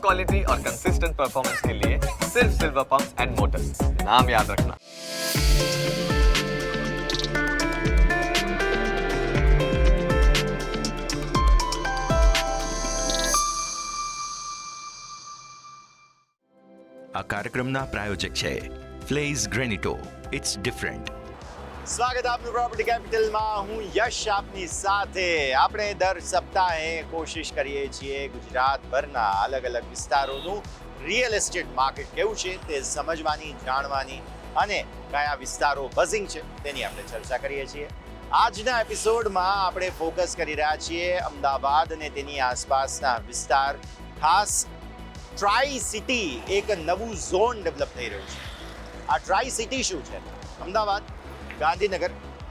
Quality और consistent performance के लिए सिर्फ सिल्वर पंप्स एंड मोटर्स, नाम याद रखना। આ કાર્યક્રમના પ્રાયોજક છે ફ્લેઝ ગ્રેનિટો, ઇટ્સ ડિફરન્ટ. સ્વાગત આપનું પ્રોપર્ટી કેપિટલમાં. હું યશ આપની સાથે. આપણે દર સપ્તાહે કોશિશ કરીએ છીએ ગુજરાતભરના અલગ અલગ વિસ્તારોનું રિયલ એસ્ટેટ માર્કેટ કેવું છે તે સમજવાની, જાણવાની અને કયા વિસ્તારો બઝિંગ છે તેની આપણે ચર્ચા કરીએ છીએ. આજના એપિસોડમાં આપણે ફોકસ કરી રહ્યા છીએ અમદાવાદ અને તેની આસપાસના વિસ્તાર, ખાસ ટ્રાઈ સિટી એક નવું ઝોન ડેવલપ થઈ રહ્યું છે. આ ટ્રાઈ સિટી શું છે? અમદાવાદ, ગાંધીનગર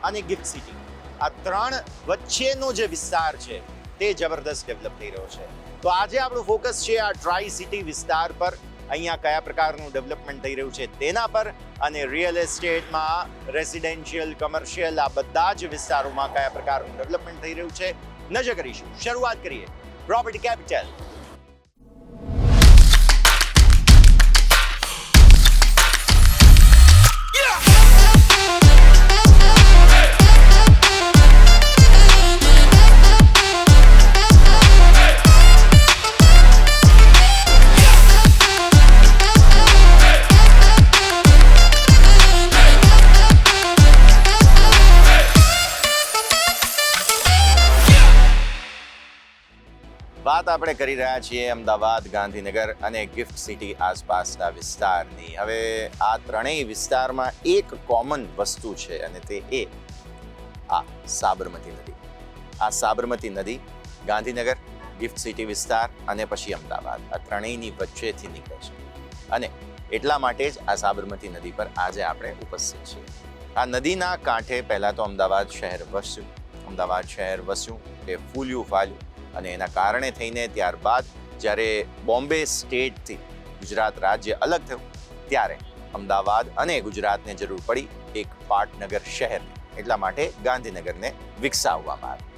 અને ગિફ્ટ સિટી, આ ત્રણ વચ્ચેનો જે વિસ્તાર છે તે જબરદસ્ત ડેવલપ થઈ રહ્યો છે. તો આજે આપણું ફોકસ છે આ ટ્રાઈ સિટી વિસ્તાર પર. અહીંયા કયા પ્રકારનું ડેવલપમેન્ટ થઈ રહ્યું છે તેના પર, અને રિયલ એસ્ટેટમાં રેસિડેન્શિયલ, કમર્શિયલ આ બધા જ વિસ્તારોમાં કયા પ્રકારનું ડેવલપમેન્ટ થઈ રહ્યું છે નજર કરીશું. શરૂઆત કરીએ પ્રોપર્ટી કેપિટલ. વાત આપણે કરી રહ્યા છીએ અમદાવાદ, ગાંધીનગર અને ગિફ્ટ સિટી આસપાસના વિસ્તારની. હવે આ ત્રણેય વિસ્તારમાં એક કોમન વસ્તુ છે અને તે આ સાબરમતી નદી. આ સાબરમતી નદી ગાંધીનગર, ગિફ્ટ સિટી વિસ્તાર અને પછી અમદાવાદ, આ ત્રણેયની વચ્ચેથી નીકળે છે. અને એટલા માટે જ આ સાબરમતી નદી પર આજે આપણે ઉપસ્થિત છીએ. આ નદીના કાંઠે પહેલાં તો અમદાવાદ શહેર વસ્યું, તે ફૂલ્યું ફાલ્યું, અને એના કારણે થઈને ત્યારબાદ જ્યારે બોમ્બે સ્ટેટથી ગુજરાત રાજ્ય અલગ થયું ત્યારે અમદાવાદ અને ગુજરાતને જરૂર પડી એક પાટનગર શહેર. એટલા માટે ગાંધીનગરને વિકસાવવામાં આવ્યું.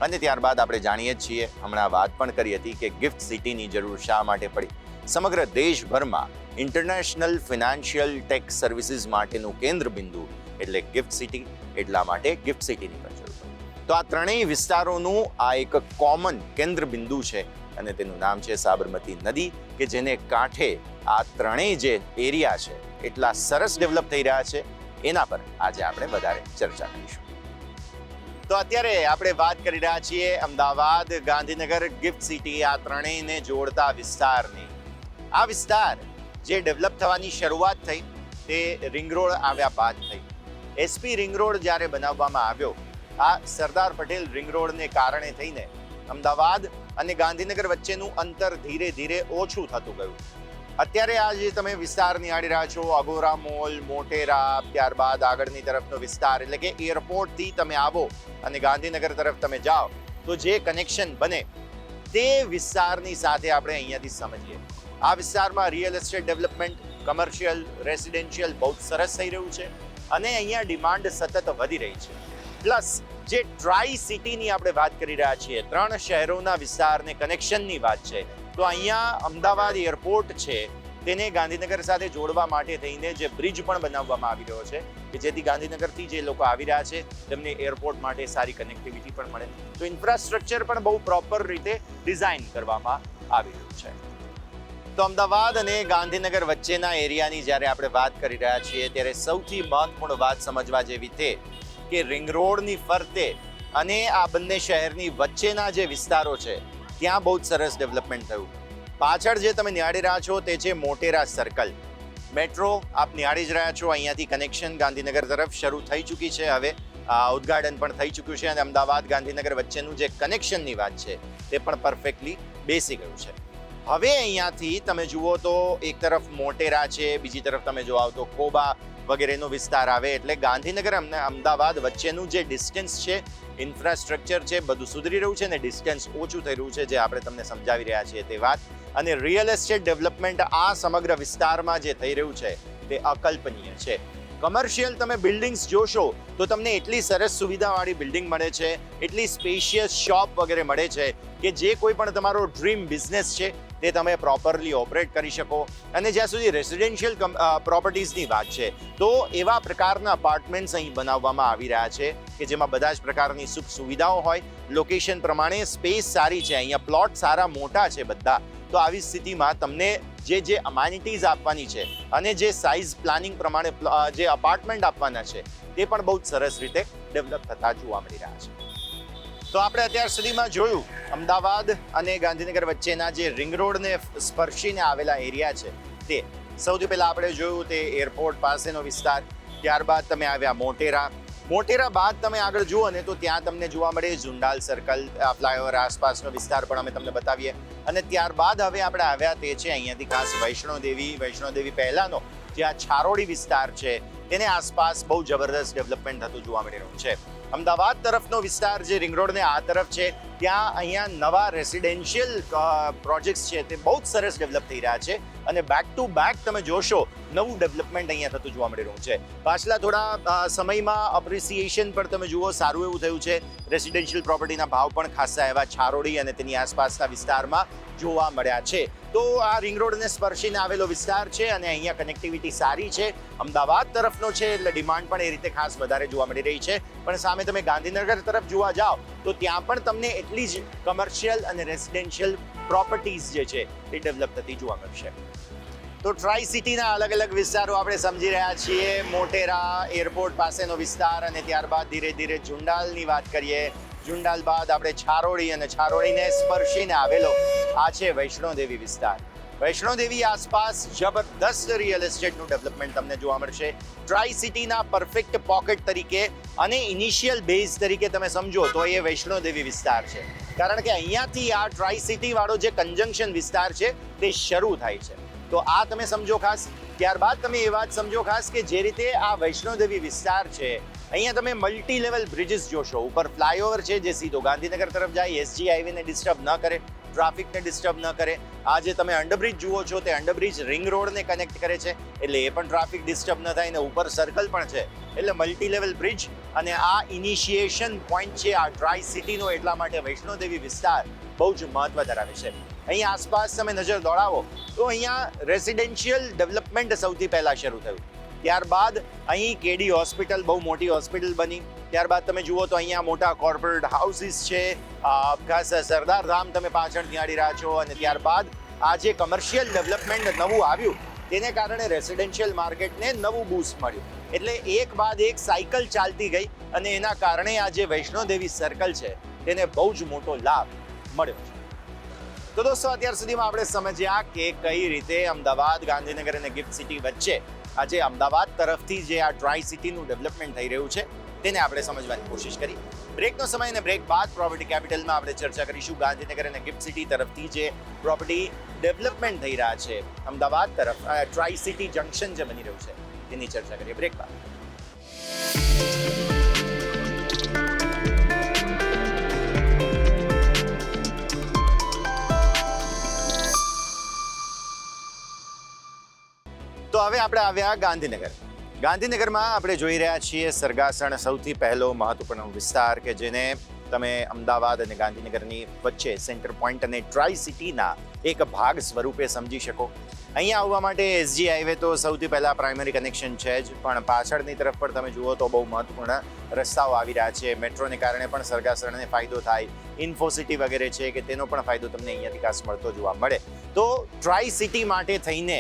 અને ત્યારબાદ આપણે જાણીએ જ છીએ, હમણાં વાત પણ કરી હતી કે ગિફ્ટ સિટીની જરૂર શા માટે પડી. સમગ્ર દેશભરમાં ઇન્ટરનેશનલ ફિનાન્શિયલ ટેક સર્વિસીસ માટેનું કેન્દ્ર બિંદુ એટલે ગિફ્ટ સિટી, એટલા માટે ગિફ્ટ સિટીની પણ જરૂર પડી. તો આ ત્રણેય વિસ્તારોનું આ એક કોમન કેન્દ્ર બિંદુ છે અને તેનું નામ છે સાબરમતી નદી, કે જેને કાંઠે આ ત્રણેય જે એરિયા છે એટલા સરસ ડેવલપ થઈ રહ્યા છે, એના પર આજે આપણે વધારે ચર્ચા કરીશું. તો અત્યારે આપણે વાત કરી રહ્યા છીએ અમદાવાદ, ગાંધીનગર, ગિફ્ટ સિટી આ ત્રણેયને જોડતા વિસ્તારની. આ વિસ્તાર જે ડેવલપ થવાની શરૂઆત થઈ તે રિંગ રોડ આવ્યા બાદ થઈ. એસપી રિંગ રોડ જ્યારે બનાવવામાં આવ્યો, આ સરદાર પટેલ રિંગ રોડને કારણે થઈને અમદાવાદ અને ગાંધીનગર વચ્ચેનું અંતર ધીરે ધીરે ઓછું થતું ગયું. અત્યારે આ જે તમે વિસ્તાર નિહાળી રહ્યા છો, અગોરા મોલ, મોટેરા, ત્યારબાદ આગળની તરફનો વિસ્તાર, એટલે કે એરપોર્ટથી તમે આવો અને ગાંધીનગર તરફ તમે જાઓ તો જે કનેક્શન બને તે વિસ્તારની સાથે આપણે અહીંયાથી સમજીએ. આ વિસ્તારમાં real estate development, commercial, residential બહુ સરસ થઈ રહ્યું છે અને અહીંયા ડિમાન્ડ સતત વધી રહી છે. પ્લસ જે ટ્રાઈ સિટીની આપણે વાત કરી રહ્યા છીએ, ત્રણ શહેરોના વિસ્તારને કનેક્શનની વાત છે, તો અહીંયા અમદાવાદ એરપોર્ટ છે તેને ગાંધીનગર સાથે જોડવા માટે થઈને જે બ્રિજ પણ બનાવવામાં આવી રહ્યો છે કે જેથી ગાંધીનગરથી જે લોકો આવી રહ્યા છે તેમને એરપોર્ટ માટે સારી કનેક્ટિવિટી પણ મળે. તો ઇન્ફ્રાસ્ટ્રક્ચર પણ બહુ પ્રોપર રીતે ડિઝાઇન કરવામાં આવી રહ્યું છે. તો અમદાવાદ અને ગાંધીનગર વચ્ચેના એરિયાની જ્યારે આપણે વાત કરી રહ્યા છીએ ત્યારે સૌથી મહત્વપૂર્ણ વાત સમજવા જેવી તે કે રિંગ રોડની ફરતે અને આ બંને શહેરની વચ્ચેના જે વિસ્તારો છે ત્યાં બહુ જ સરસ ડેવલપમેન્ટ થયું. પાછળ જે તમે નિહાળી રહ્યા છો તે છે મોટેરા સર્કલ. મેટ્રો આપ નિહાળી જ રહ્યા છો, અહીંયાથી કનેક્શન ગાંધીનગર તરફ શરૂ થઈ ચૂકી છે. હવે ઉદ્ઘાટન પણ થઈ ચૂક્યું છે અને અમદાવાદ ગાંધીનગર વચ્ચેનું જે કનેક્શનની વાત છે તે પણ પરફેક્ટલી બેસી ગયું છે. હવે અહીંયાથી તમે જુઓ તો એક તરફ મોટેરા છે, બીજી તરફ તમે જો આવો તો કોબા વગેરેનો વિસ્તાર આવે, એટલે ગાંધીનગર અને અમદાવાદ વચ્ચેનું જે ડિસ્ટન્સ છે, ઇન્ફ્રાસ્ટ્રક્ચર છે, બધું સુધરી રહ્યું છે અને ડિસ્ટન્સ ઓછું થઈ રહ્યું છે, જે આપણે તમને સમજાવી રહ્યા છીએ તે વાત. અને રિયલ એસ્ટેટ ડેવલપમેન્ટ આ સમગ્ર વિસ્તારમાં જે થઈ રહ્યું છે તે અકલ્પનીય છે. કમર્શિયલ તમે બિલ્ડિંગ્સ જોશો તો તમને એટલી સરસ સુવિધાવાળી બિલ્ડિંગ મળે છે, એટલી સ્પેશિયસ શોપ વગેરે મળે છે કે જે કોઈ પણ તમારો ડ્રીમ બિઝનેસ છે તે તમે પ્રોપરલી ઓપરેટ કરી શકો. અને જ્યાં સુધી રેસિડેન્શિયલ પ્રોપર્ટીઝની વાત છે તો એવા પ્રકારના અપાર્ટમેન્ટ્સ અહીં બનાવવામાં આવી રહ્યા છે કે જેમાં બધા જ પ્રકારની સુખ સુવિધાઓ હોય, લોકેશન પ્રમાણે સ્પેસ સારી છે, અહીંયા પ્લોટ સારા મોટા છે બધા. તો આવી સ્થિતિમાં તમને જે અમાનિટીઝ આપવાની છે અને જે સાઇઝ પ્લાનિંગ પ્રમાણે જે અપાર્ટમેન્ટ આપવાના છે તે પણ બહુ જ સરસ રીતે ડેવલપ થતા જોવા મળી રહ્યા છે. તો આપણે અત્યાર સુધીમાં જોયું અમદાવાદ અને ગાંધીનગર વચ્ચેના જે રિંગ રોડને સ્પર્શીને આવેલા એરિયા છે તે. સૌથી પહેલાં આપણે જોયું તે એરપોર્ટ પાસેનો વિસ્તાર, ત્યારબાદ તમે આવ્યા મોટેરા બાદ તમે આગળ જુઓ ને તો ત્યાં તમને જોવા મળે ઝુંડાલ સર્કલ, ફ્લાયઓવર આસપાસનો વિસ્તાર પણ અમે તમને બતાવીએ. અને ત્યારબાદ હવે આપણે આવ્યા તે છે અહીંયાથી ખાસ વૈષ્ણોદેવી પહેલાંનો જે આ છારોડી વિસ્તાર છે તેને આસપાસ બહુ જબરદસ્ત ડેવલપમેન્ટ થતું જોવા મળી રહ્યું છે. અમદાવાદ તરફનો વિસ્તાર જે રિંગ રોડને આ તરફ છે ત્યાં અહીંયા નવા રેસિડેન્શિયલ પ્રોજેક્ટ્સ છે તે બહુ જ સરસ ડેવલપ થઈ રહ્યા છે અને બેક ટુ બેક તમે જોશો નવું ડેવલપમેન્ટ અહીંયા થતું જોવા મળી રહ્યું છે. પાછલા થોડા સમયમાં અપ્રિસિએશન પર તમે જુઓ સારું એવું થયું છે. રેસિડેન્શિયલ પ્રોપર્ટીના ભાવ પણ ખાસા એવા છારોડી અને તેની આસપાસના વિસ્તારમાં જોવા મળ્યા છે. તો આ રિંગ રોડને સ્પર્શીને આવેલો વિસ્તાર છે અને અહીંયા કનેક્ટિવિટી સારી છે. અમદાવાદ તરફનો છે એટલે ડિમાન્ડ પણ એ રીતે ખાસ વધારે જોવા મળી રહી છે. પણ સામે તમે ગાંધીનગર તરફ જોવા જાઓ તો ત્યાં પણ તમને એટલી જ કમર્શિયલ અને રેસિડેન્શિયલ પ્રોપર્ટીઝ જે છે તે ડેવલપ થતી જોવા મળશે. તો ટ્રાય સિટીના અલગ અલગ વિસ્તારો આપણે સમજી રહ્યા છીએ. મોટેરા એરપોર્ટ પાસેનો વિસ્તાર અને ત્યારબાદ ધીરે ધીરે ઝુંડાલની વાત કરીએ. ઝુંડાલ બાદ આપણે છારોડી અને છારોડીને સ્પર્શીને આવેલો આ છે વૈષ્ણોદેવી વિસ્તાર. વૈષ્ણોદેવી આસપાસ જબરદસ્ત રિયલ એસ્ટેટનું ડેવલપમેન્ટ તમને જોવા મળશે. ટ્રાય સિટીના પરફેક્ટ પોકેટ તરીકે અને ઇનિશિયલ બેઝ તરીકે તમે સમજો તો એ વૈષ્ણોદેવી વિસ્તાર છે. કારણ કે અહીંયાથી આ ટ્રાય સિટી વાળો જે કન્જંક્શન વિસ્તાર છે તે શરૂ થાય છે. તો આ તમે સમજો ખાસ. ત્યારબાદ તમે એ વાત સમજો ખાસ કે જે રીતે આ વૈષ્ણોદેવી વિસ્તાર છે અહીંયા તમે મલ્ટી લેવલ બ્રિજીસ જોશો. ઉપર ફ્લાયઓવર છે જે સીધો ગાંધીનગર તરફ જાય, એસજી હાઈવેને ડિસ્ટર્બ ન કરે, ટ્રાફિકને ડિસ્ટર્બ ન કરે. આ જે તમે અંડરબ્રિજ જુઓ છો તે અંડરબ્રિજ રિંગ રોડને કનેક્ટ કરે છે એટલે એ પણ ટ્રાફિક ડિસ્ટર્બ ન થાય. ને ઉપર સર્કલ પણ છે એટલે મલ્ટી લેવલ બ્રિજ. અને આ ઇનિશિએશન પોઈન્ટ છે આ ટ્રાય સિટીનો, એટલા માટે વૈષ્ણોદેવી વિસ્તાર બહુ જ મહત્વ ધરાવે છે. અહીંયા આસપાસ તમે નજર દોડાવો તો અહીંયા રેસિડેન્શિયલ ડેવલપમેન્ટ સૌથી પહેલાં શરૂ થયું. ત્યારબાદ અહીં કેડી હોસ્પિટલ બહુ મોટી હોસ્પિટલ બની. ત્યારબાદ તમે જુઓ તો અહીંયા મોટા કોર્પોરેટ હાઉસીસ છે. ખાસ સરદાર ધામ તમે પાછળ નિહાળી રહ્યા છો. અને ત્યારબાદ આ જે કમર્શિયલ ડેવલપમેન્ટ નવું આવ્યું તેને કારણે રેસિડેન્શિયલ માર્કેટને નવું બૂસ્ટ મળ્યું. એટલે એક બાદ એક સાયકલ ચાલતી ગઈ અને એના કારણે આ જે વૈષ્ણોદેવી સર્કલ છે તેને બહુ જ મોટો લાભ મળ્યો છે. તો દોસ્તો અત્યાર સુધીમાં આપણે સમજ્યા કે કઈ રીતે અમદાવાદ, ગાંધીનગર અને ગિફ્ટ સિટી વચ્ચે આજે અમદાવાદ તરફથી જે આ ટ્રાય સિટીનું ડેવલપમેન્ટ થઈ રહ્યું છે તેને આપણે સમજવાની કોશિશ કરી. બ્રેકનો સમય અને બ્રેક બાદ પ્રોપર્ટી કેપિટલમાં આપણે ચર્ચા કરીશું ગાંધીનગર અને ગિફ્ટ સિટી તરફથી જે પ્રોપર્ટી ડેવલપમેન્ટ થઈ રહ્યા છે અમદાવાદ તરફ, ટ્રાય સિટી જંકશન જે બની રહ્યું છે તેની ચર્ચા કરીએ બ્રેક બાદ. તો હવે આપણે આવ્યા ગાંધીનગરમાં આપણે જોઈ રહ્યા છીએ સરગાસણ, સૌથી પહેલો મહત્વપૂર્ણ વિસ્તાર કે જેને તમે અમદાવાદ અને ગાંધીનગરની વચ્ચે સેન્ટર પોઈન્ટ અને ટ્રાય સિટીના એક ભાગ સ્વરૂપે સમજી શકો. અહીંયા આવવા માટે એસજી હાઈવે તો સૌથી પહેલાં પ્રાઇમરી કનેક્શન છે જ, પણ પાછળની તરફ પર તમે જુઓ તો બહુ મહત્વપૂર્ણ રસ્તાઓ આવી રહ્યા છે. મેટ્રોને કારણે પણ સરગાસણને ફાયદો થાય, ઇન્ફોસિટી વગેરે છે કે તેનો પણ ફાયદો તમને અહીંયાથી ખાસ મળતો જોવા મળે. તો ટ્રાય સિટી માટે થઈને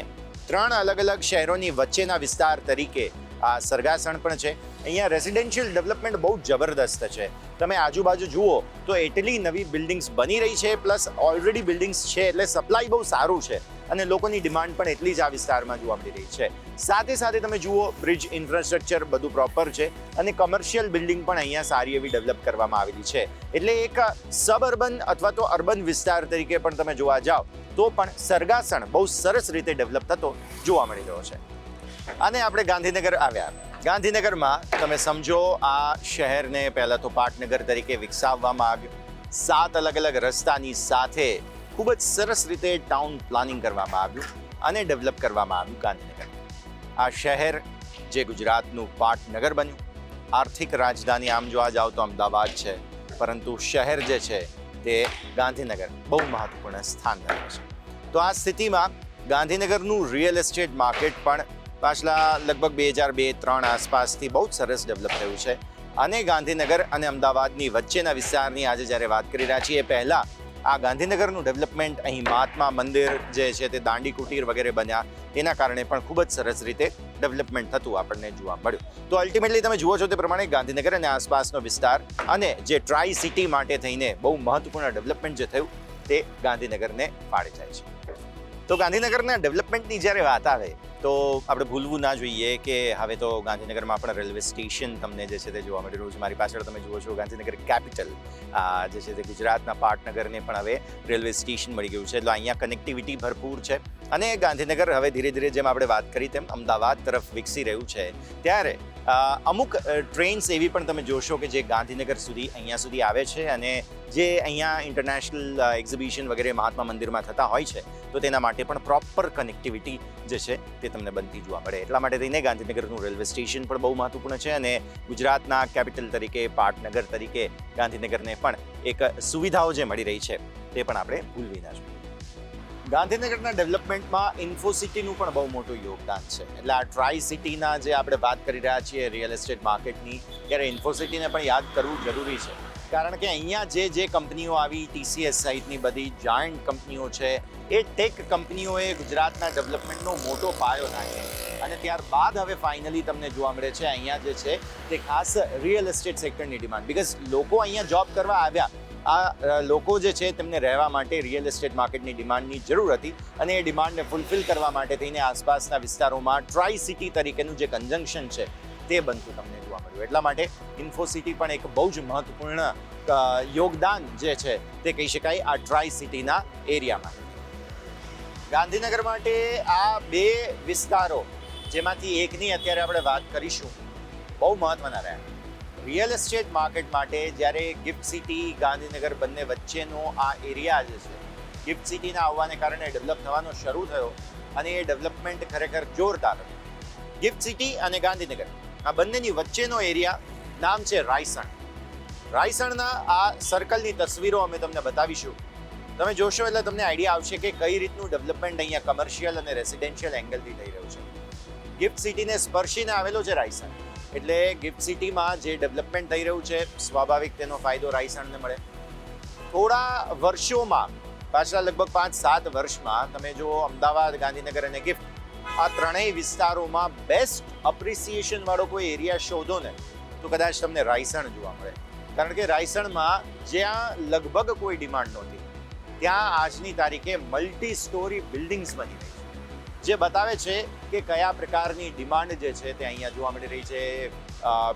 3 અલગ અલગ શહેરોની વચ્ચેના વિસ્તાર તરીકે આ સરગાસણ પણ છે. અહીંયા રેસિડેન્શિયલ ડેવલપમેન્ટ બહુ જબરદસ્ત છે. તમે આજુબાજુ જુઓ તો એટલી નવી બિલ્ડિંગ્સ બની રહી છે, પ્લસ ઓલરેડી બિલ્ડિંગ્સ છે એટલે સપ્લાય બહુ સારું છે અને લોકોની ડિમાન્ડ પણ એટલી જ આ વિસ્તારમાં જોવા મળી રહી છે. સાથે સાથે તમે જુઓ બ્રિજ ઇન્ફ્રાસ્ટ્રક્ચર બધું પ્રોપર છે અને કમર્શિયલ બિલ્ડિંગ પણ અહીંયા સારી એવી ડેવલપ કરવામાં આવેલી છે. એટલે એક સબઅર્બન અથવા તો અર્બન વિસ્તાર તરીકે પણ તમે જોવા જાઓ તો પણ સરગાસણ બહુ સરસ રીતે ડેવલપ થતો જોવા મળી રહ્યો છે. અને આપણે ગાંધીનગર આવ્યા. ગાંધીનગરમાં તમે સમજો આ શહેરને પહેલાં તો પાટનગર તરીકે વિકસાવવામાં આવ્યું. 7 અલગ અલગ રસ્તાની સાથે ખૂબ જ સરસ રીતે ટાઉન પ્લાનિંગ કરવામાં આવ્યું અને ડેવલપ કરવામાં આવ્યું ગાંધીનગર. આ શહેર જે ગુજરાતનું પાટનગર બન્યું. આર્થિક રાજધાની આમ જોવા જાવ તો અમદાવાદ છે, પરંતુ શહેર જે છે તે ગાંધીનગર બહુ મહત્વપૂર્ણ સ્થાન ધરાવે છે. તો આ સ્થિતિમાં ગાંધીનગરનું રિયલ એસ્ટેટ માર્કેટ પણ પાછલા લગભગ 2002-03 આસપાસથી બહુ જ સરસ ડેવલપ થયું છે. અને ગાંધીનગર અને અમદાવાદની વચ્ચેના વિસ્તારની આજે જ્યારે વાત કરી રહ્યા છીએ, પહેલાં આ ગાંધીનગરનું ડેવલપમેન્ટ અહીં મહાત્મા મંદિર જે છે તે દાંડી કુટીર વગેરે બન્યા, તેના કારણે પણ ખૂબ જ સરસ રીતે ડેવલપમેન્ટ થતું આપણને જોવા મળ્યું. તો અલ્ટિમેટલી તમે જુઓ છો તે પ્રમાણે ગાંધીનગર અને આસપાસનો વિસ્તાર અને જે ટ્રાય સિટી માટે થઈને બહુ મહત્વપૂર્ણ ડેવલપમેન્ટ જે થયું તે ગાંધીનગરને ફાળે જાય છે. તો ગાંધીનગરના ડેવલપમેન્ટની જ્યારે વાત આવે તો આપણે ભૂલવું ના જોઈએ કે હવે તો ગાંધીનગરમાં પણ રેલવે સ્ટેશન તમને જે છે તે જોવા મળી રહ્યું છે. મારી પાછળ તમે જુઓ છો ગાંધીનગર કેપિટલ જે છે તે ગુજરાતના પાટનગરને પણ હવે રેલવે સ્ટેશન મળી ગયું છે. એટલે અહીંયા કનેક્ટિવિટી ભરપૂર છે અને ગાંધીનગર હવે ધીરે ધીરે જેમ આપણે વાત કરી તેમ અમદાવાદ તરફ વિકસી રહ્યું છે. ત્યારે અમુક ટ્રેન્સ એવી પણ તમે જોશો કે જે ગાંધીનગર સુધી અહીંયા સુધી આવે છે અને જે અહીંયા ઇન્ટરનેશનલ એક્ઝિબિશન વગેરે મહાત્મા મંદિરમાં થતા હોય છે તો તેના માટે પણ પ્રોપર કનેક્ટિવિટી જે છે તે તમને બનતી જોવા મળે. એટલા માટે થઈને ગાંધીનગરનું રેલવે સ્ટેશન પણ બહુ મહત્વપૂર્ણ છે અને ગુજરાતના કેપિટલ તરીકે પાટનગર તરીકે ગાંધીનગરને પણ એક સુવિધાઓ જે મળી રહી છે તે પણ આપણે ભૂલવી ના જોઈએ. ગાંધીનગરના ડેવલપમેન્ટમાં ઇન્ફોસિટીનું પણ બહુ મોટું યોગદાન છે. એટલે આ ટ્રાય સિટીના જે આપણે વાત કરી રહ્યા છીએ રિયલ એસ્ટેટ માર્કેટની, ત્યારે ઇન્ફોસિટીને પણ યાદ કરવું જરૂરી છે. કારણ કે અહીંયા જે કંપનીઓ આવી, TCS સહિતની બધી જાયન્ટ કંપનીઓ છે, એ ટેક કંપનીઓએ ગુજરાતના ડેવલપમેન્ટનો મોટો પાયો નાખ્યો અને ત્યારબાદ હવે ફાઇનલી તમને જોવા મળે છે અહીંયા જે છે તે ખાસ રિયલ એસ્ટેટ સેક્ટરની ડિમાન્ડ. બિકોઝ લોકો અહીંયા જોબ કરવા આવ્યા, આ લોકો જે છે તેમને રહેવા માટે રિયલ એસ્ટેટ માર્કેટની ડિમાન્ડની જરૂર હતી અને એ ડિમાન્ડને ફૂલફિલ કરવા માટે થઈને આસપાસના વિસ્તારોમાં ટ્રાય સિટી તરીકેનું જે કન્જંક્શન છે તે બનતું તમને જોવા મળ્યું. એટલા માટે ઇન્ફોસિટી પણ એક બહુ જ મહત્વપૂર્ણ યોગદાન જે છે તે કહી શકાય આ ટ્રાય સિટીના એરિયામાં. ગાંધીનગર માટે આ બે વિસ્તારો જેમાંથી એકની અત્યારે આપણે વાત કરીશું બહુ મહત્વના રહ્યા. રિયલ એસ્ટેટ માર્કેટ માટે જ્યારે ગિફ્ટ સિટી ગાંધીનગર બંને વચ્ચેનો આ એરિયા જે છે, ગિફ્ટ સિટીના આવવાને કારણે ડેવલપ થવાનો શરૂ થયો અને એ ડેવલપમેન્ટ ખરેખર જોરદાર હતું. ગિફ્ટ સિટી અને ગાંધીનગર આ બંનેની વચ્ચેનો એરિયા નામ છે રાયસણ. રાયસણના આ સર્કલની તસવીરો અમે તમને બતાવીશું. તમે જોશો એટલે તમને આઈડિયા આવશે કે કઈ રીતનું ડેવલપમેન્ટ અહીંયા કમર્શિયલ અને રેસિડેન્શિયલ એંગલથી થઈ રહ્યું છે. ગિફ્ટ સિટીને સ્પર્શીને આવેલો છે રાયસણ, એટલે ગિફ્ટ સિટીમાં જે ડેવલપમેન્ટ થઈ રહ્યું છે સ્વાભાવિક તેનો ફાયદો રાયસણને મળે. થોડા વર્ષોમાં, પાછલા લગભગ 5-7 વર્ષમાં તમે જો અમદાવાદ, ગાંધીનગર અને ગિફ્ટ આ ત્રણેય વિસ્તારોમાં બેસ્ટ અપ્રિસિએશન વાળો કોઈ એરિયા શોધો ને તો કદાચ તમને રાયસણ જોવા મળે. કારણ કે રાયસણમાં જ્યાં લગભગ કોઈ ડિમાન્ડ નહોતી ત્યાં આજની તારીખે મલ્ટી સ્ટોરી બિલ્ડિંગ્સ બની રહી છે, જે બતાવે છે કે કયા પ્રકારની ડિમાન્ડ જે છે તે અહીંયા જોવા મળી રહી છે.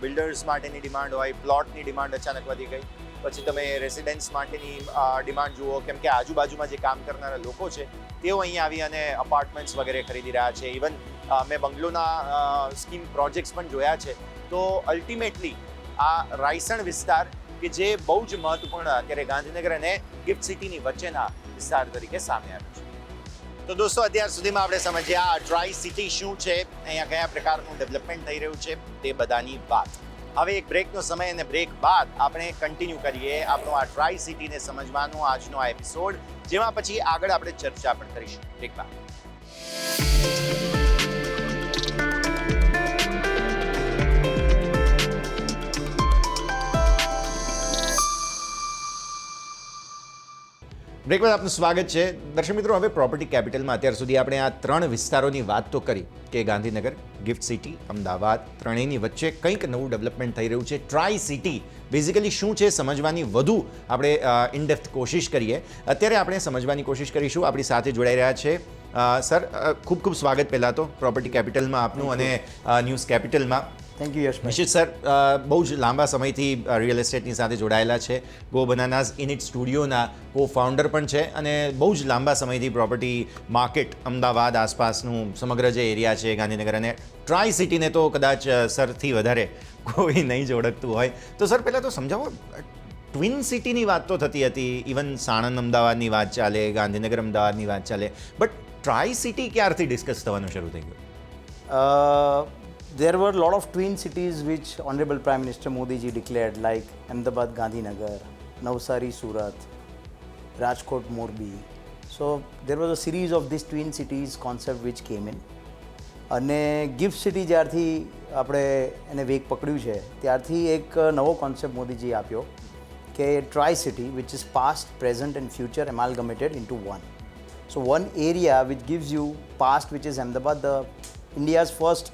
બિલ્ડર્સ માટેની ડિમાન્ડ હોય, પ્લોટની ડિમાન્ડ અચાનક વધી ગઈ, પછી તમે રેસિડેન્સ માટેની ડિમાન્ડ જુઓ, કેમ કે આજુબાજુમાં જે કામ કરનારા લોકો છે તેઓ અહીંયા આવી અને અપાર્ટમેન્ટ્સ વગેરે ખરીદી રહ્યા છે. ઇવન મેં બંગલોના સ્કીમ પ્રોજેક્ટ્સ પણ જોયા છે. તો અલ્ટિમેટલી આ રાયસણ વિસ્તાર કે જે બહુ જ મહત્વપૂર્ણ અત્યારે ગાંધીનગર અને ગિફ્ટ સિટીની વચ્ચેના વિસ્તાર તરીકે સામે આવ્યું છે. તો દોસ્તો, અત્યાર સુધીમાં આપણે સમજ્યા આ ટ્રાય સિટી શું છે, અહીંયા કયા પ્રકારનું ડેવલપમેન્ટ થઈ રહ્યું છે તે બધાની વાત. હવે એક બ્રેકનો સમય અને બ્રેક બાદ આપણે કન્ટિન્યુ કરીએ આપણો આ ટ્રાય સિટીને સમજવાનો આજનો આ એપિસોડ, જેમાં પછી આગળ આપણે ચર્ચા પણ કરીશું. બ્રેક બાદ. બ્રેક બાદ આપનું સ્વાગત છે. દર્શક મિત્રો, હવે પ્રોપર્ટી કેપિટલમાં અત્યાર સુધી આપણે આ ત્રણ વિસ્તારોની વાત તો કરી કે ગાંધીનગર, ગિફ્ટ સિટી, અમદાવાદ, ત્રણેયની વચ્ચે કંઈક નવું ડેવલપમેન્ટ થઈ રહ્યું છે. ટ્રાય સિટી બેઝિકલી શું છે સમજવાની વધુ આપણે ઇનડેપ્થ કોશિશ કરીએ. અત્યારે આપણે સમજવાની કોશિશ કરીશું. આપણી સાથે જોડાઈ રહ્યા છે સર. ખૂબ ખૂબ સ્વાગત પહેલાં તો પ્રોપર્ટી કેપિટલમાં આપનું અને ન્યૂઝ કેપિટલમાં. Thank you Yash. Nishit sir બહુ જ લાંબા સમયથી રિયલ એસ્ટેટની સાથે જોડાયેલા છે. ગો બનાનાઝ ઇનિટ સ્ટુડિયોના કો ફાઉન્ડર પણ છે અને બહુ જ લાંબા સમયથી પ્રોપર્ટી માર્કેટ અમદાવાદ આસપાસનું સમગ્ર જે એરિયા છે ગાંધીનગર અને ટ્રાય સિટીને તો કદાચ સરથી વધારે કોઈ નહીં જ ઓળખતું હોય. તો સર પહેલાં તો સમજાવો, ટ્વિન સિટીની વાત તો થતી હતી, ઇવન સાણંદ અમદાવાદની વાત ચાલે, ગાંધીનગર અમદાવાદની વાત ચાલે, બટ ટ્રાય સિટી ક્યારથી ડિસ્કસ થવાનું શરૂ થઈ ગયું? There were a lot of twin cities which Honorable Prime Minister Modi ji declared, like Ahmedabad, Gandhinagar, Navsari, Surat, Rajkot, Morbi. So there was a series of these twin cities concept which came in. અને gift city જ્યારથી આપણે એને વેગ પકડ્યું છે ત્યારથી એક નવો કોન્સેપ્ટ મોદીજીએ આપ્યો કે tri city which is past present and future amalgamated into one. So one area which gives you past, which is Ahmedabad, the India's first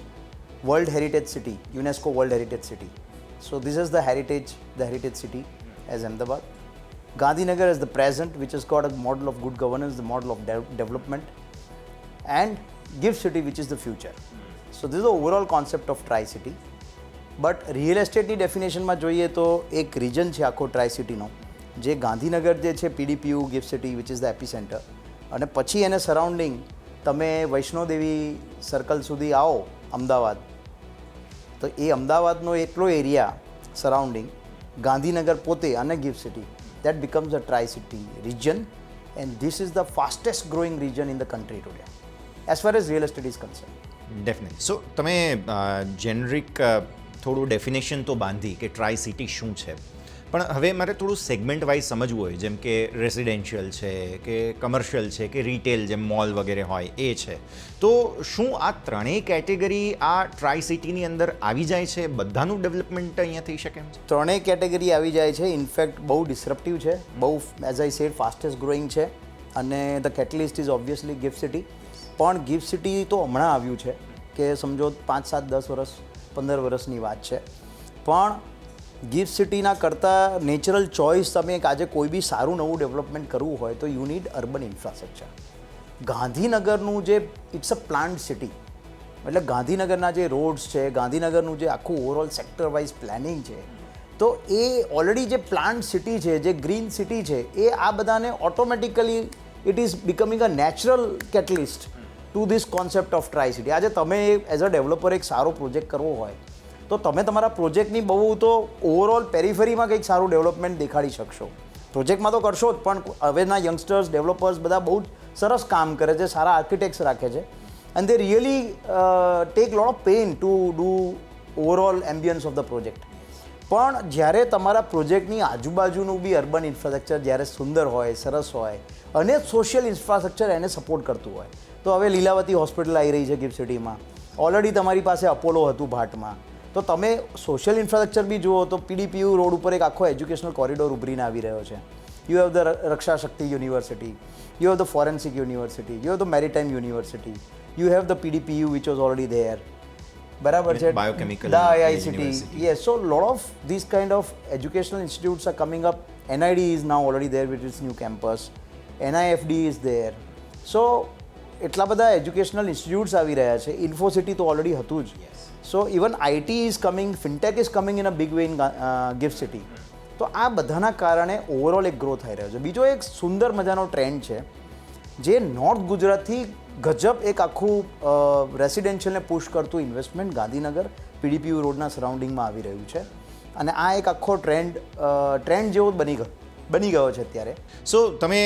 World Heritage City, UNESCO World Heritage City. So this is the heritage city as Ahmedabad. Gandhinagar is the present, which has got a model of good governance, the model of development, and gift city, which is the future. So this is the overall concept of tri-city. But real એસ્ટેટની ડેફિનેશનમાં જોઈએ તો એક region છે આખો try સિટીનો, જે ગાંધીનગર જે છે PDPU GIFT City which is the epicentre, અને પછી એને સરાઉન્ડિંગ તમે વૈષ્ણોદેવી સર્કલ સુધી આવો અમદાવાદ, તો એ અમદાવાદનો એટલો એરિયા સરાઉન્ડિંગ ગાંધીનગર પોતે અને gift city, that becomes a try city region, and this is the fastest growing region in the country today as far as real estate is concerned. Definitely. So તમે generic થોડું definition તો બાંધી કે tri city શું છે, પણ હવે મારે થોડું સેગમેન્ટ વાઇઝ સમજવું હોય, જેમ કે રેસિડેન્શિયલ છે કે કમર્શિયલ છે કે રિટેલ, જેમ મોલ વગેરે હોય એ છે, તો શું આ ત્રણેય કેટેગરી આ ટ્રાય સિટીની અંદર આવી જાય છે? બધાનું ડેવલપમેન્ટ અહીંયા થઈ શકે એમ છે? ત્રણેય કેટેગરી આવી જાય છે. ઇનફેક્ટ બહુ ડિસરપ્ટિવ છે, બહુ as I said fastest growing છે, અને the catalyst is obviously gift city. પણ ગિફ્ટ સિટી તો હમણાં આવ્યું છે કે સમજો 5, 7, 10 વર્ષ 15 વર્ષની વાત છે, પણ ગિફ્ટ સિટીના કરતાં નેચરલ ચોઇસ તમે આજે કોઈ બી સારું નવું ડેવલપમેન્ટ કરવું હોય તો યુ નીડ અર્બન ઇન્ફ્રાસ્ટ્રક્ચર. ગાંધીનગરનું જે ઇટ્સ અ પ્લાન્ટ સિટી, એટલે ગાંધીનગરના જે રોડ્સ છે, ગાંધીનગરનું જે આખું ઓવરઓલ સેક્ટર વાઇઝ પ્લાનિંગ છે, તો એ ઓલરેડી જે પ્લાન્ટ સિટી છે, જે ગ્રીન સિટી છે, એ આ બધાને automatically it is becoming a natural catalyst two this concept of try city. આજે તમે એઝ અ ડેવલપર એક સારો પ્રોજેક્ટ કરવો હોય તો તમે તમારા પ્રોજેક્ટની બહુ તો ઓવરઓલ પેરીફેરીમાં કંઈક સારું ડેવલપમેન્ટ દેખાડી શકશો. પ્રોજેક્ટમાં તો કરશો જ, પણ હવેના યંગસ્ટર્સ ડેવલપર્સ બધા બહુ જ સરસ કામ કરે છે, સારા આર્કિટેક્ટ્સ રાખે છે, and they really take lot of pain to do overall ambience of the project. પણ જ્યારે તમારા પ્રોજેક્ટની આજુબાજુનું બી અર્બન ઇન્ફ્રાસ્ટ્રક્ચર જ્યારે સુંદર હોય, સરસ હોય, અને સોશિયલ ઇન્ફ્રાસ્ટ્રક્ચર એને સપોર્ટ કરતું હોય, તો હવે લીલાવતી હોસ્પિટલ આવી રહી છે ગિફ્ટ સિટીમાં, ઓલરેડી તમારી પાસે અપોલો હતું ભાટમાં, તો તમે સોશિયલ ઇન્ફ્રાસ્ટ્રક્ચર બી જુઓ તો પીડીપીયુ રોડ ઉપર એક આખો એજ્યુકેશનલ કોરિડોર ઉભરીને આવી રહ્યો છે. You have the Raksha Shakti university, you have the forensic university, you have the maritime university, you have the PDPU which was already there, બરાબર છે, biochemical the IICT, yes. So lot of these kind of educational institutes are coming up. NID is now already there with its new campus, NIFD is there. So એટલા બધા educational institutes આવી રહ્યા છે. ઇન્ફોસિટી તો already હતું જ. સો even IT is coming, fintech is coming in a big way in gift city. તો આ બધાના કારણે ઓવરઓલ એક ગ્રો થઈ રહ્યો છે. બીજો એક સુંદર મજાનો ટ્રેન્ડ છે જે નોર્થ ગુજરાતથી ગજબ એક આખું રેસિડેન્શિયલને પુશ કરતું ઇન્વેસ્ટમેન્ટ ગાંધીનગર પીડીપીયુ રોડના સરાઉન્ડિંગમાં આવી રહ્યું છે, અને આ એક આખો ટ્રેન્ડ જેવો બની ગયો છે અત્યારે. સો તમે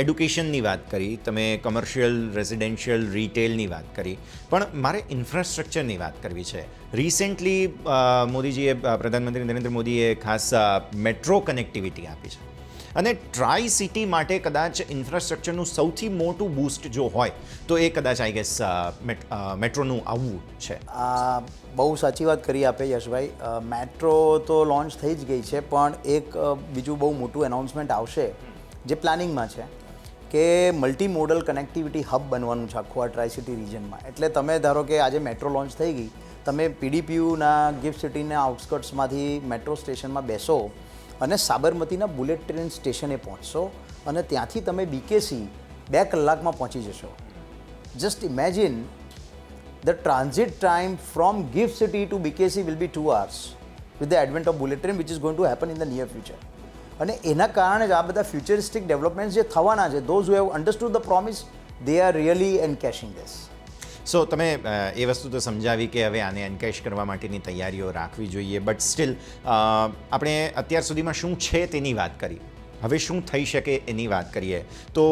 એડ્યુકેશનની વાત કરી, તમે કમર્શિયલ, રેસિડેન્શિયલ, રિટેલની વાત કરી, પણ મારે ઇન્ફ્રાસ્ટ્રક્ચરની વાત કરવી છે. રિસેન્ટલી મોદીજીએ, પ્રધાનમંત્રી નરેન્દ્ર મોદીએ ખાસ મેટ્રો કનેક્ટિવિટી આપી છે, અને ટ્રાય સિટી માટે કદાચ ઇન્ફ્રાસ્ટ્રક્ચરનું સૌથી મોટું બૂસ્ટ જો હોય તો એ કદાચ આઈ ગેસ મેટ્રોનું આવવું છે. બહુ સાચી વાત કરી આપે યશભાઈ. મેટ્રો તો લોન્ચ થઈ જ ગઈ છે, પણ એક બીજું બહુ મોટું એનાઉન્સમેન્ટ આવશે જે પ્લાનિંગમાં છે કે મલ્ટી મોડલ કનેક્ટિવિટી હબ બનવાનું છે આખું આ ટ્રાય સિટી રિજનમાં. એટલે તમે ધારો કે આજે મેટ્રો લોન્ચ થઈ ગઈ, તમે પીડીપીયુના ગિફ્ટ સિટીના આઉટસ્કર્ટ્સમાંથી મેટ્રો સ્ટેશનમાં બેસો અને સાબરમતીના બુલેટ ટ્રેન સ્ટેશને પહોંચશો, અને ત્યાંથી તમે બીકેસી 2 કલાકમાં પહોંચી જશો. Just imagine the transit time from Gift City to BKC will be 2 hours with the advent of bullet train, which is going to happen in the near future. અને એના કારણે જ આ બધા ફ્યુચરિસ્ટિક ડેવલપમેન્ટ્સ જે થવાના છે, those who have understood the promise, they are really encashing this. સો તમે એ વસ્તુ તો સમજાવી કે હવે આને એન્કેશ કરવા માટેની તૈયારીઓ રાખવી જોઈએ, બટ સ્ટીલ આપણે અત્યાર સુધીમાં શું છે તેની વાત કરી, હવે શું થઈ શકે એની વાત કરીએ તો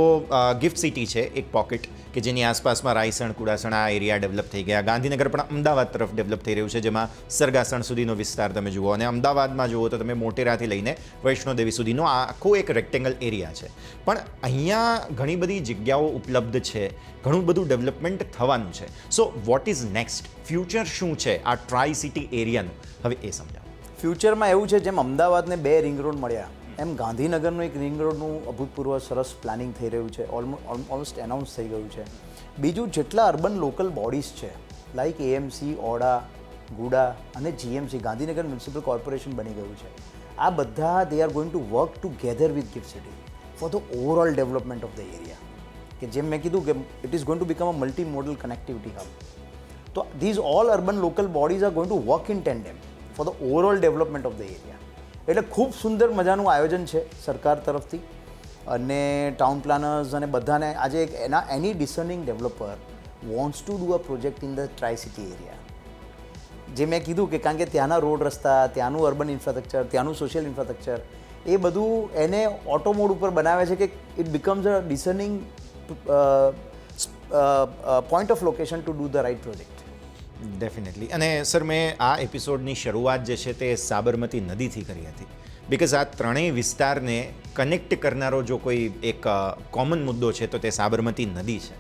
ગિફ્ટ સિટી છે એક પોકેટ કે જેની આસપાસમાં રાયસણ કુડાસણ આ એરિયા ડેવલપ થઈ ગયા. ગાંધીનગર પણ અમદાવાદ તરફ ડેવલપ થઈ રહ્યું છે, જેમાં સરગાસણ સુધીનો વિસ્તાર તમે જુઓ, અને અમદાવાદમાં જુઓ તો તમે મોટેરાથી લઈને વૈષ્ણોદેવી સુધીનો આ આખો એક રેક્ટેંગલ એરિયા છે. પણ અહીંયા ઘણી બધી જગ્યાઓ ઉપલબ્ધ છે, ઘણું બધું ડેવલપમેન્ટ થવાનું છે. So what is next? Future શું છે આ ટ્રાય સિટી એરિયાનું? હવે એ સમજાવો. ફ્યુચરમાં એવું છે, જેમ અમદાવાદને 2 રિંગ રોડ મળ્યા, એમ ગાંધીનગરનું એક રિંગ રોડનું અભૂતપૂર્વ સરસ પ્લાનિંગ થઈ રહ્યું છે, ઓલમોસ્ટ એનાઉન્સ થઈ ગયું છે. બીજું, જેટલા અર્બન લોકલ બોડીઝ છે લાઈક એએમસી, ઓડા, ગુડા અને જીએમસી, ગાંધીનગર મ્યુનિસિપલ કોર્પોરેશન બની ગયું છે, આ બધા they are going to work together with GIFT City for the overall development of the area. કે જેમ મેં કીધું કે it is going to become a multi modal connectivity hub. તો these all urban local bodies are going to work in tandem for the overall development of the area. એટલે ખૂબ સુંદર મજાનું આયોજન છે સરકાર તરફથી, અને ટાઉન પ્લાનર્સ અને બધાને આજે any discerning developer wants to do a project in the tri city area. જે મેં કીધું કે કારણ કે ત્યાંના રોડ રસ્તા, ત્યાંનું અર્બન ઇન્ફ્રાસ્ટ્રક્ચર, ત્યાંનું સોશિયલ ઇન્ફ્રાસ્ટ્રક્ચર, એ બધું એને ઓટો મોડ ઉપર બનાવે છે કે it becomes a discerning point of location to do the right project. Definitely. અને સર, મેં આ એપિસોડની શરૂઆત જે છે તે સાબરમતી નદીથી કરી હતી, બિકોઝ આ ત્રણેય વિસ્તારને કનેક્ટ કરનારો જો કોઈ એક કોમન મુદ્દો છે તો તે સાબરમતી નદી છે.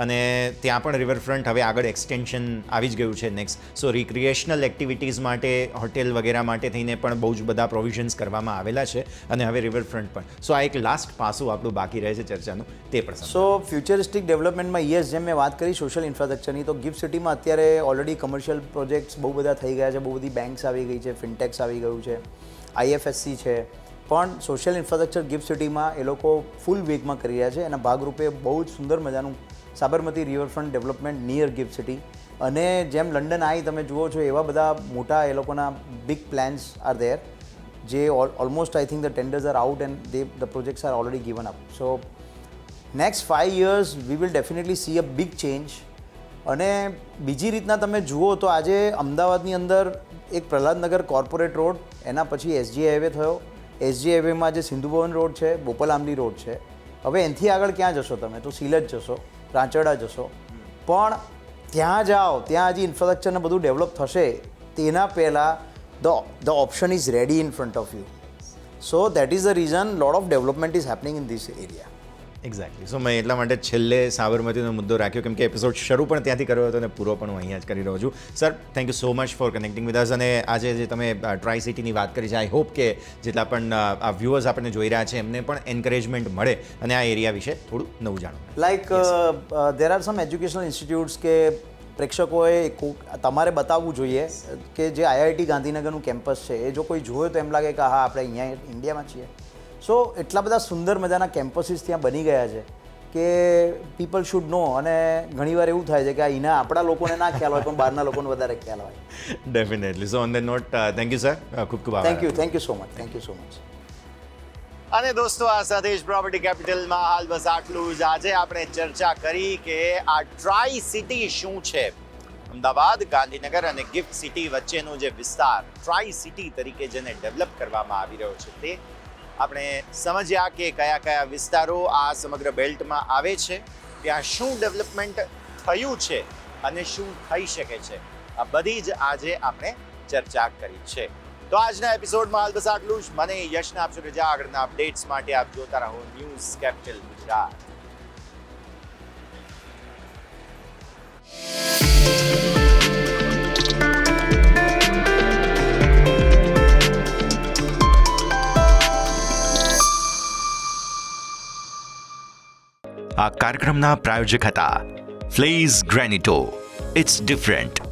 અને ત્યાં પણ રિવરફ્રન્ટ હવે આગળ એક્સટેન્શન આવી જ ગયું છે નેક્સ્ટ. સો રિક્રિએશનલ એક્ટિવિટીઝ માટે, હોટેલ વગેરે માટે થઈને પણ બહુ જ બધા પ્રોવિઝન્સ કરવામાં આવેલા છે, અને હવે રિવરફ્રન્ટ પણ. સો આ એક લાસ્ટ પાસું આપણું બાકી રહે છે ચર્ચાનું, તે પણ. સો ફ્યુચરિસ્ટિક ડેવલપમેન્ટમાં યસ, જેમ મેં વાત કરી સોશિયલ ઇન્ફ્રાસ્ટ્રક્ચરની, તો ગિફ્ટ સિટીમાં અત્યારે ઓલરેડી કમર્શિયલ પ્રોજેક્ટ્સ બહુ બધા થઈ ગયા છે, બહુ બધી બેન્ક્સ આવી ગઈ છે, ફિનટેક્સ આવી ગયું છે, IFSC છે, પણ સોશિયલ ઇન્ફ્રાસ્ટ્રક્ચર ગિફ્ટ સિટીમાં એ લોકો ફૂલ વેગમાં કરી રહ્યા છે. એના ભાગરૂપે બહુ જ સુંદર મજાનું Sabarmati riverfront development near gift city, અને જેમ લંડન આઈ તમે જુઓ છો એવા બધા મોટા એ લોકોના બિગ પ્લાન્સ આર ધેર, જે almost I think the tenders are out and the projects are already given up. So next 5 years we will definitely see a big change. અને બીજી રીતના તમે જુઓ તો આજે અમદાવાદની અંદર એક પ્રહલાદનગર કોર્પોરેટ રોડ, એના પછી SG હાઈવે થયો, SG હાઈવેમાં જે સિંધુ ભવન રોડ છે, બોપલ આંબલી રોડ છે. હવે એનાથી આગળ ક્યાં જશો તમે? તો સિલજ જશો, રાંચડા જશો, પણ ત્યાં જાઓ ત્યાં હજી ઇન્ફ્રાસ્ટ્રક્ચરને બધું ડેવલપ થશે, તેના પહેલાં the option is ready in front of you. So that is the reason lot of development is happening in this area. Exactly. So મેં એટલા માટે છેલ્લે સાબરમતીનો મુદ્દો રાખ્યો, કેમ કે એપિસોડ શરૂ પણ ત્યાંથી કર્યો હતો અને પૂરો પણ હું અહીંયા જ કરી રહ્યો છું. Sir, thank you so much for connecting with us. અને આજે જે તમે ટ્રાય સિટીની વાત કરી છે, આઈ હોપ કે જેટલા પણ આ વ્યુઅર્સ આપણને જોઈ રહ્યા છે એમને પણ એન્કરેજમેન્ટ મળે અને આ એરિયા વિશે થોડું નવું જાણો. Like there are some educational institutes કે પ્રેક્ષકોએ તમારે બતાવવું જોઈએ કે જે IIT ગાંધીનગરનું કેમ્પસ છે એ જો કોઈ જોયો તો એમ લાગે કે હા આપણે અહીંયા ઇન્ડિયામાં છીએ. સો એટલા બધા સુંદર મજાના કેમ્પસીસ ત્યાં બની ગયા છે કે પીપલ શુડ નો. અને ઘણીવાર એવું થાય છે કે અહીંના આપણા લોકોને ના ખ્યાલ હોય પણ બહારના લોકોને વધારે ખ્યાલ હોય. Definitely. So on that note, thank you sir, ખૂબ ખૂબ આભાર. Thank you so much. Thank you so much. અને દોસ્તો, આ સાથે જ પ્રોપર્ટી કેપિટલમાં હાલ બસ આટલું જ. આજે આપણે ચર્ચા કરી કે આ ટ્રાય સિટી શું છે. અમદાવાદ, ગાંધીનગર અને ગિફ્ટ સિટી વચ્ચેનો જે વિસ્તાર ટ્રાય સિટી તરીકે જેને ડેવલપ કરવામાં આવી રહ્યો છે, તે આપણે સમજ્યા કે કયા કયા વિસ્તારો આ સમગ્ર બેલ્ટમાં આવે છે, ત્યાં શું ડેવલપમેન્ટ થયું છે અને શું થઈ શકે છે. આ બધી જ આજે આપણે ચર્ચા કરી છે. તો આજના એપિસોડમાં હાલ બસ આટલું જ. મને યશને આપશો રજા. આગળના અપડેટ્સ માટે આપ જોતા રહો ન્યૂઝ કેપિટલ ગુજરાત. આ કાર્યક્રમના પ્રાયોજક હતા ફ્લેઝ ગ્રેનિટો. It's different.